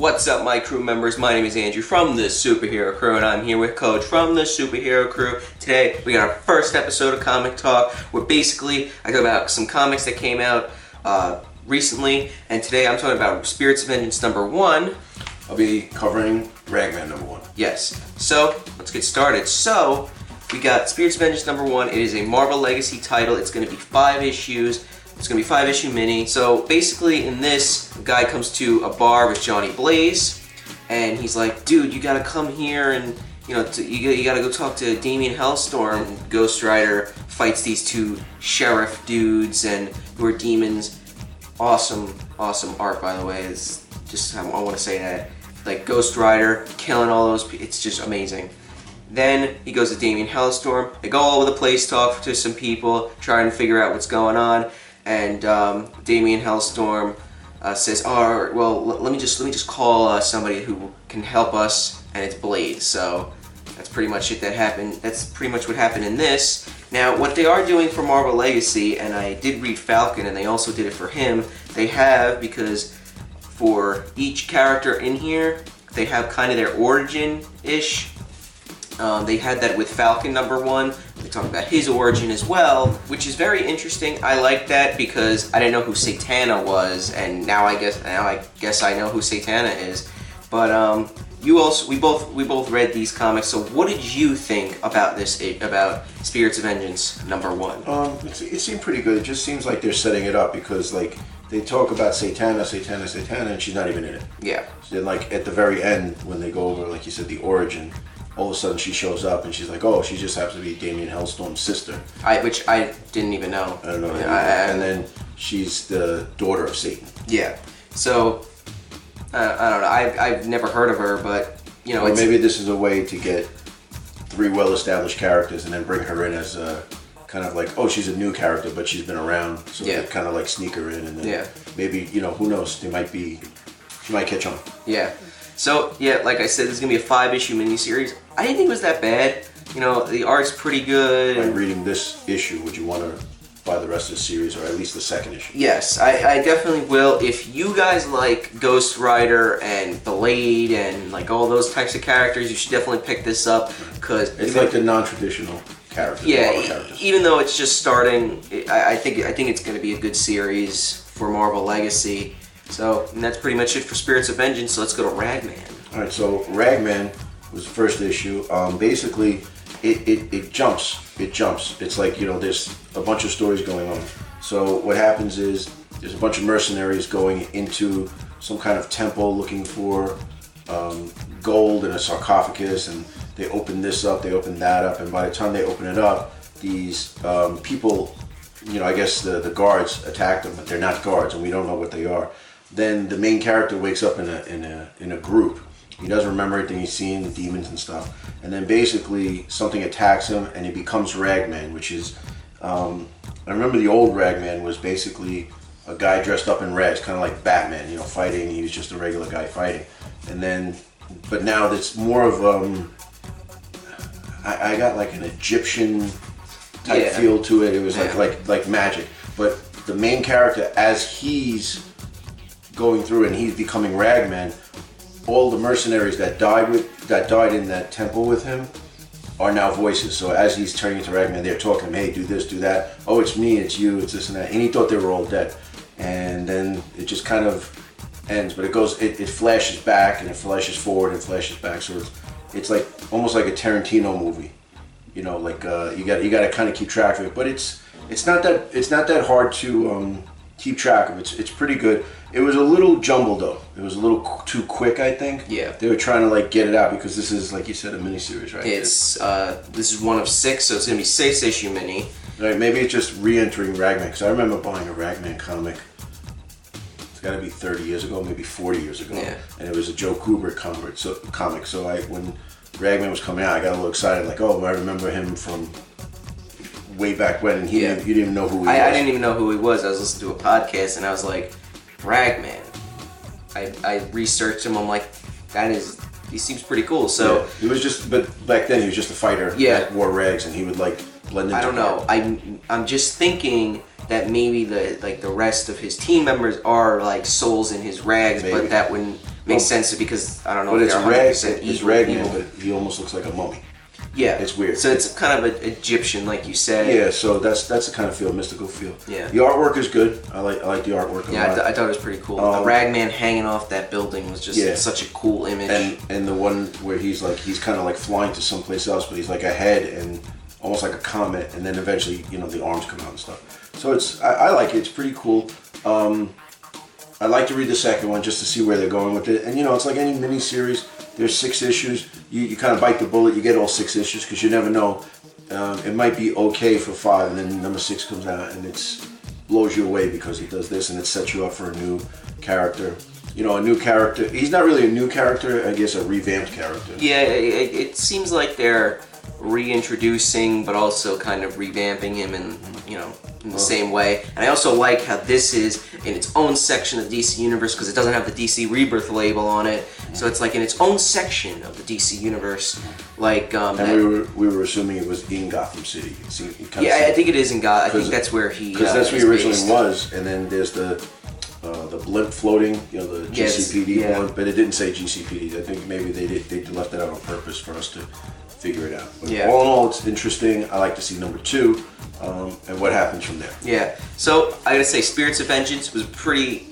What's up, my crew members? My name is Andrew from the Superherocrew, and I'm here with Coach from the Superherocrew. Today, we got our first episode of Comic Talk, where basically I talk about some comics that came out recently, and today I'm talking about Spirits of Vengeance #1. I'll be covering Ragman #1. Yes. So, let's get started. So, we got Spirits of Vengeance #1. It is a Marvel Legacy title. It's going to be 5 issues. It's going to be 5-issue mini. So basically in this, a guy comes to a bar with Johnny Blaze, and he's like, dude, you got to come here and, you know, you got to go talk to Damian Hellstorm. And Ghost Rider fights these two sheriff dudes and who are demons. Awesome art, by the way. It's just, I want to say that. Like Ghost Rider, killing all those people. It's just amazing. Then he goes to Damian Hellstorm. They go all over the place, talk to some people, trying to figure out what's going on. And Damian Hellstorm says, "Oh, well, let me just call somebody who can help us," and it's Blade. So that's pretty much it. That happened. That's pretty much what happened in this. Now, what they are doing for Marvel Legacy, and I did read Falcon, and they also did it for him. They have, because for each character in here, they have kind of their origin-ish. They had that with Falcon #1. They talk about his origin as well, which is very interesting. I like that because I didn't know who Satana was, and now I guess I know who Satana is. But we both read these comics. So what did you think about about Spirits of Vengeance #1? It seemed pretty good. It just seems like they're setting it up because like they talk about Satana, and she's not even in it. Yeah. So then like at the very end when they go over, like you said, the origin. All of a sudden she shows up and she's like, oh, she just happens to be Damian Hellstorm's sister. Which I didn't even know. I don't know. And then she's the daughter of Satan. Yeah. So, I don't know. I've never heard of her, but, you know. Or maybe this is a way to get 3 well-established characters and then bring her in as a kind of like, oh, she's a new character, but she's been around. So they kind of like sneak her in and then maybe, you know, who knows? She might catch on. Yeah. So, yeah, like I said, this is going to be a 5-issue miniseries. I didn't think it was that bad. You know, the art's pretty good. By reading this issue, would you want to buy the rest of the series, or at least the second issue? Yes, I definitely will. If you guys like Ghost Rider and Blade and like all those types of characters, you should definitely pick this up. Cause it's like the non-traditional characters. Yeah, even though it's just starting, I think it's going to be a good series for Marvel Legacy. So, and that's pretty much it for Spirits of Vengeance, so let's go to Ragman. Alright, so Ragman was the first issue. Basically, it jumps. It's like, you know, there's a bunch of stories going on. So what happens is, there's a bunch of mercenaries going into some kind of temple looking for gold in a sarcophagus, and they open this up, they open that up, and by the time they open it up, these people, you know, I guess the guards attack them, but they're not guards, and we don't know what they are. Then the main character wakes up in a group. He doesn't remember everything he's seen, the demons and stuff. And then basically something attacks him and he becomes Ragman, which is, I remember the old Ragman was basically a guy dressed up in rags, kind of like Batman, you know, fighting. He was just a regular guy fighting. And then, but now it's more of, I got like an Egyptian type feel to it. It was like magic. But the main character, as he's going through and he's becoming Ragman, all the mercenaries that died in that temple with him are now voices. So as he's turning into Ragman, they're talking, hey, do this, do that. Oh, it's me, it's you, it's this and that. And he thought they were all dead. And then it just kind of ends, but it flashes back and it flashes forward and flashes back. So it's like almost like a Tarantino movie. You know, like you got to kind of keep track of it. But it's not that hard to keep track of. It's pretty good. It was a little jumbled though. It was a little too quick, I think. Yeah. They were trying to like get it out because this is, like you said, a miniseries, right? It's this is one of 6, so it's gonna be 6-issue mini. Right. Maybe it's just re-entering Ragman, because I remember buying a Ragman comic. It's got to be 30 years ago, maybe 40 years ago. Yeah. And it was a Joe Kubrick comic. So when Ragman was coming out, I got a little excited, like, oh, I remember him from way back when, and you didn't even know who he was. I didn't even know who he was. I was listening to a podcast, and I was like, Ragman. I researched him. I'm like, he seems pretty cool. So he was just, but back then he was just a fighter that wore rags, and he would like blend into. I don't know. I'm just thinking that maybe the rest of his team members are like souls in his rags, maybe. But that wouldn't makes sense because I don't know But if it's they're 100% it's evil. Ragman, but he almost looks like a mummy. Yeah, it's weird. So it's kind of an Egyptian, like you said. Yeah, so that's the kind of feel, mystical feel. Yeah. The artwork is good. I like the artwork a lot. Yeah, I thought it was pretty cool. The Ragman hanging off that building was just such a cool image. And the one where he's kind of like flying to someplace else, but he's like ahead and almost like a comet, and then eventually the arms come out and stuff. So I like it. It's pretty cool. I'd like to read the second one just to see where they're going with it. And it's like any miniseries. There's 6 issues. You kind of bite the bullet. You get all 6 issues because you never know. It might be okay for 5, and then number 6 comes out and it blows you away because he does this, and it sets you up for a new character. A new character. He's not really a new character. I guess a revamped character. Yeah, it seems like they're reintroducing, but also kind of revamping him in the same way. And I also like how this is in its own section of the DC Universe because it doesn't have the DC Rebirth label on it. So it's like in its own section of the DC Universe. Like, and we were assuming it was in Gotham City. I think it is in Gotham. I think that's where he because that's where he originally was. And then there's the blimp floating, the GCPD one, but it didn't say GCPD. I think maybe they left that out on purpose for us to figure it out. But all in all, it's interesting. I like to see number 2 and what happens from there. Yeah. So I gotta say, Spirits of Vengeance was pretty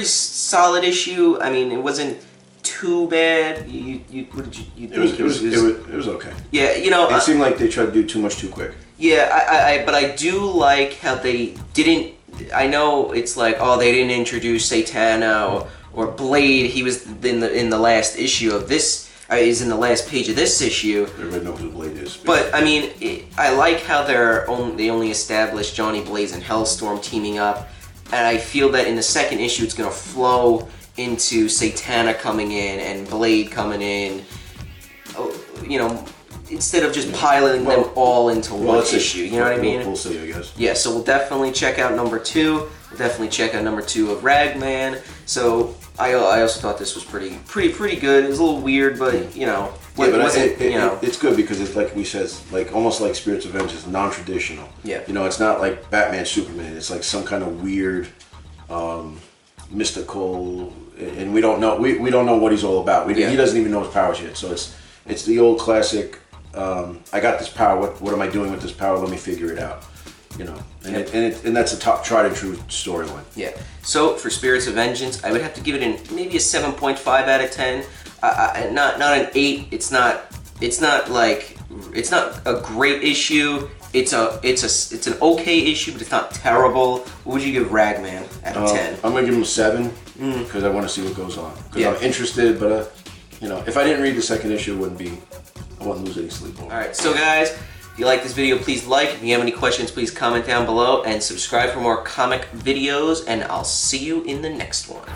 solid issue. I mean, it wasn't too bad. What did you think? It was okay. Yeah, it seemed like they tried to do too much too quick. Yeah, but I do like how they didn't. I know it's like, they didn't introduce Satana or Blade. He was in the last issue of this. Is in the last page of this issue. Everybody knows who Blade is. But I mean, I like how they only established Johnny Blaze and Hellstorm teaming up, and I feel that in the second issue it's gonna flow into Satana coming in and Blade coming in. Instead of just piling them all into one issue. You know what I mean? We'll see, I guess. Yeah, so we'll definitely check out number 2. We'll definitely check out number 2 of Ragman. So I also thought this was pretty good. It was a little weird, but it's good because it's like we said, like almost like Spirits of Vengeance, non-traditional. Yeah. It's not like Batman, Superman. It's like some kind of weird, mystical, and we don't know. We don't know what he's all about. He doesn't even know his powers yet. So it's the old classic. I got this power. What am I doing with this power? Let me figure it out. And that's a top tried and true storyline. Yeah. So for Spirits of Vengeance, I would have to give it maybe a 7.5 out of 10. Not an 8. It's not a great issue. It's an okay issue, but it's not terrible. What would you give Ragman out of 10? I'm gonna give him a 7 because I want to see what goes on. Because I'm interested, but if I didn't read the second issue, I wouldn't lose any sleep over. All right, so guys, if you like this video, please like. If you have any questions, please comment down below and subscribe for more comic videos. And I'll see you in the next one.